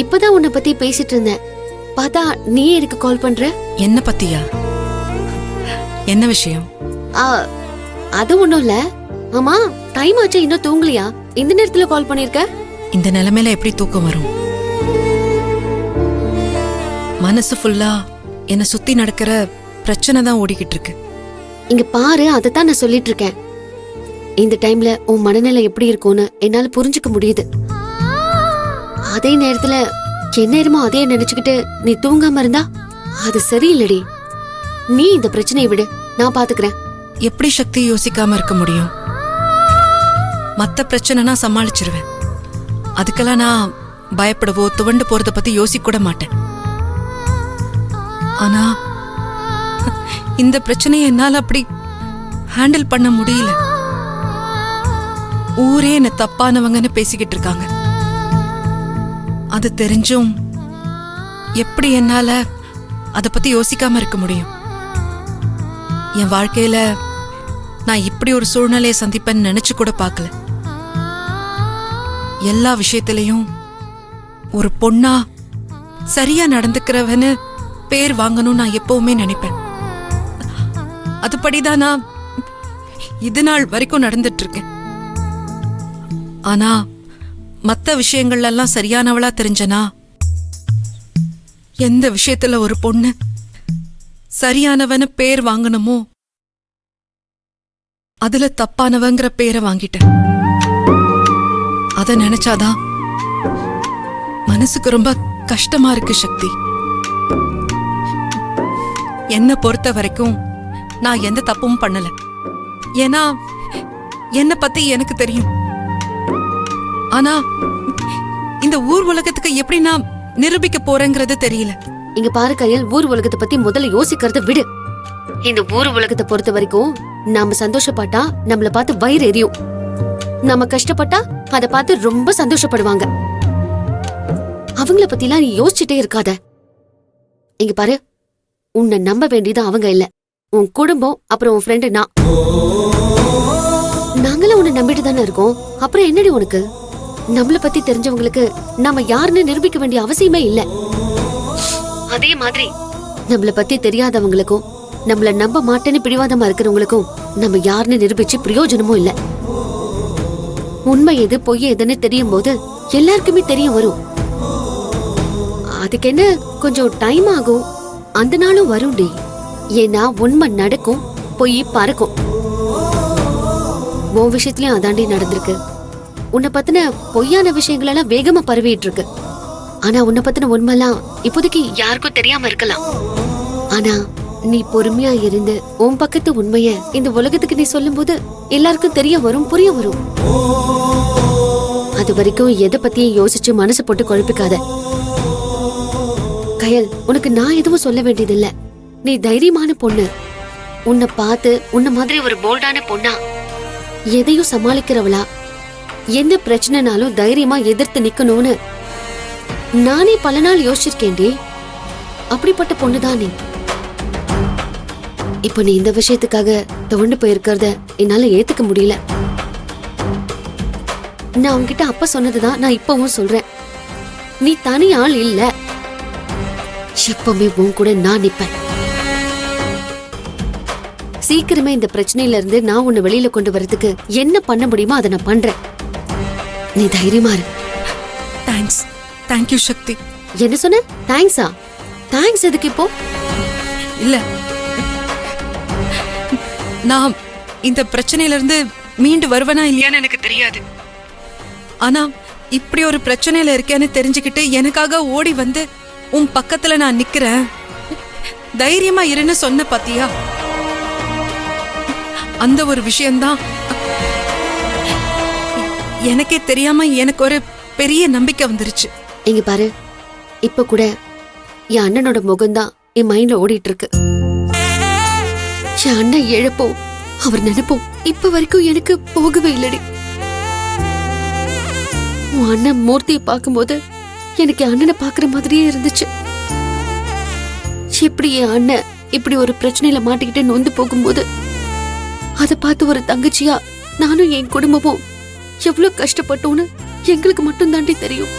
இப்பதான் உன்னை பத்தி பேசிட்டு இருந்தேன். பார்த்தா நீ எனக்கு கால் பண்ற. என்ன பத்தியா? என்ன விஷயம்? அது ஒண்ணும் இல்ல. ஆமா, டைம் ஆச்சு, இன்னும் தூங்கலையா? இந்த நேரத்துல கால் பண்ணிருக்க? இந்த நிலைமையில எப்படி தூக்கம் வரும்? மனசு ஃபுல்லா என்ன சுத்தி நடக்கிற பிரச்சனை தான் ஓடிக்கிட்டு இருக்கு. இங்க பாரு, அதத்தான் நான் சொல்லிட்டு இருக்கேன். இந்த டைம்ல உன் மனநிலை எப்படி இருக்கும்னு என்னால புரிஞ்சுக்க முடியுது. அதே நேரத்துல எந்நேரமோ அதே நினைச்சுக்கிட்டு நீ தூங்காம இருந்தா அது சரியில்லடி. நீ இந்த பிரச்சனையை விடு, நான் பாத்துக்கிறேன். எப்படி சக்தி யோசிக்காம இருக்க முடியும்? மத்த பிரச்சனைனா சமாளிச்சிருவேன். அதுக்கெல்லாம் நான் பயப்படவோ துவண்டு போறத பத்தி யோசிக்க கூட மாட்டேன். ஆனா இந்த பிரச்சனையை என்னால அப்படி ஹேண்டில் பண்ண முடியல. ஊரே என்ன தப்பானவங்கன்னு பேசிக்கிட்டு இருக்காங்க. அது தெரிஞ்சும் எப்படி என்னால அத பத்தி யோசிக்காம இருக்க முடியும்? என் வாழ்க்கையில நான் இப்படி ஒரு சூழ்நிலையை சந்திப்பேன்னு நினைச்சு கூட பார்க்கல. எல்லா விஷயத்திலையும் ஒரு பொண்ணா சரியா நடந்துக்கிறவன்னு பேர் வாங்கணும் நான் எப்பவுமே நினைப்பேன். அதுபடிதான் நான் இது நாள் வரைக்கும் நடந்துட்டு இருக்கேன். ஆனா மத்த விஷயங்கள்ல எல்லாம் சரியானவளா தெரிஞ்சனா, எந்த விஷயத்துல ஒரு பொண்ணு சரியானவன்னு பேர் வாங்கணுமோ அதுல தப்பானவங்கிற பேரை வாங்கிட்டேன். அத நினைச்சாதான் மனசுக்கு ரொம்ப கஷ்டமா இருக்கு சக்தி. என்ன பொறுத்த வரைக்கும் நான் எந்த தப்பும் பண்ணல. ஏன்னா என்ன பத்தி எனக்கு தெரியும். ஆனா இந்த ஊர் உலகத்துக்கு எப்படி நான் நிரூபிக்க போறேங்கிறது தெரியல. இங்க பாரு கையல், ஊர் உலகத்தை பத்தி முதல்ல யோசிக்கிறத விடு. இந்த ஊர் உலகத்தை பொறுத்த வரைக்கும் நாம சந்தோஷப்பட்டா நம்மள பார்த்து வயிறு எரியும். நம்ம கஷ்டப்பட்டா அத பார்த்து ரொம்ப சந்தோஷப்படுவாங்க. அவங்கள பத்திலாம் நீ யோசிச்சுட்டே இருக்காத. இங்க பாரு, உன்னை நம்ப வேண்டியது அவங்க இல்ல, உன் குடும்பம், அப்புறம் உன் ஃப்ரெண்டு நான். நாங்களும் உன்னை நம்பிட்டு தானே இருக்கோம். அப்புறம் என்னடி உனக்கு? நம்மள பத்தி தெரிஞ்சவங்களுக்கு நாம யாருன்னு நிரூபிக்க வேண்டிய அவசியமே இல்ல. அதே மாதிரி நம்மள பத்தி தெரியாதவங்களுக்கும் நம்மள நம்ப மாட்டேன்னு பிடிவாதமா இருக்கிறவங்களுக்கும் நம்ம யாருன்னு நிரூபிச்சு பிரயோஜனமும் இல்ல. உண்மை எது பொய் எதுன்னு தெரியும் போது எல்லாருக்குமே தெரிய வரும். அதுக்கு என்ன, கொஞ்சம் டைம் ஆகும். அந்த நாளும் வரும்டி. ஏன்னா உண்மை நடக்கும், பொய் பறக்கும். உன் விஷயத்திலயும் அதாண்டி நடந்திருக்கு. உன்னை பத்தின பொய்யான விஷயங்கள் எல்லாம் வேகமா பரவிட்டு இருக்கு. ஆனா உன்னை பத்தின உண்மைலாம் இப்போதைக்கு யாருக்கும் தெரியாம இருக்கலாம். ஆனா நீ பொறுமையா இருந்து உன் பக்கத்து உண்மைய இந்த உலகத்துக்கு நீ சொல்லும் போது எல்லாருக்கும் தெரிய வரும், புரிய வரும். அது வரைக்கும் எதை பத்தியும் யோசிச்சு மனசு போட்டு குழப்பிக்காத. கயல், உனக்கு நான் எதுவும் சொல்ல வேண்டியதில்ல. நீ தைரியமான பொண்ணு. உன்னை பார்த்து உன்ன மாதிரி ஒரு போல்டான பொண்ணா, எதையும் சமாளிக்கிறவளா, என்ன பிரச்சனைனாலும் தைரியமா எதிர்த்து நிக்கணும்னு நானே பல நாள் யோசிச்சிருக்கேன்டி. அப்படிப்பட்ட பொண்ணுதான் நீ. இப்ப நீ இந்த விஷயத்துக்காக துவண்டு போயிருக்கிறத என்னால ஏத்துக்க முடியல. நான் உன்கிட்ட அப்ப சொன்னதுதான் நான் இப்பவும் சொல்றேன். நீ தனி ஆள் இல்ல. எப்பவுமே உன் கூட நான் நிப்பேன். சீக்கிரமே இந்த பிரச்சனையில இருந்து நான் உன்னை வெளியில கொண்டு வரதுக்கு என்ன பண்ண முடியுமோ அதை நான் பண்றேன். நீ தைரியமா இரு. தேங்க்ஸ். தேங்க்யூ சக்தி. என்ன சொன்ன? தேங்க்ஸா? தேங்க்ஸ் எதுக்கு இப்போ? இல்ல, நான் இந்த பிரச்சனையில இருந்து மீண்டு வருவனா இல்லையான்னு எனக்கு தெரியாது. ஆனா இப்படி ஒரு பிரச்சனையில இருக்கேன்னு தெரிஞ்சுக்கிட்டு எனக்காக ஓடி வந்து உன் பக்கத்துல நான் நிக்கிறேன். தைரியமா இருன்னு சொன்ன பாத்தியா? அந்த ஒரு விஷயம்தான் எனக்கே தெரியாம எனக்கு ஒரு பெரிய நம்பிக்கை வந்துருச்சு. இங்க பாரு, இப்ப கூட என் அண்ணனோட முகம்தான் என் மைண்ட்ல ஓடிட்டு இருக்கு. என் அண்ணன் இழப்போம், அவர் நினைப்போம் இப்ப வரைக்கும் எனக்கு போகவே இல்லடி. உன் அண்ணன் மூர்த்தியை பார்க்கும்போது எனக்கு அண்ணனை பாக்குற மாதிரியே இருந்துச்சு. எப்படி என் அண்ணன் இப்படி ஒரு பிரச்சனையில மாட்டிக்கிட்டு நொந்து போகும்போது அதை பார்த்து ஒரு தங்கச்சியா நானும் என் குடும்பமும் எவ்வளவு கஷ்டப்பட்டோன்னு எங்களுக்கு மட்டும் தாண்டி தெரியும்.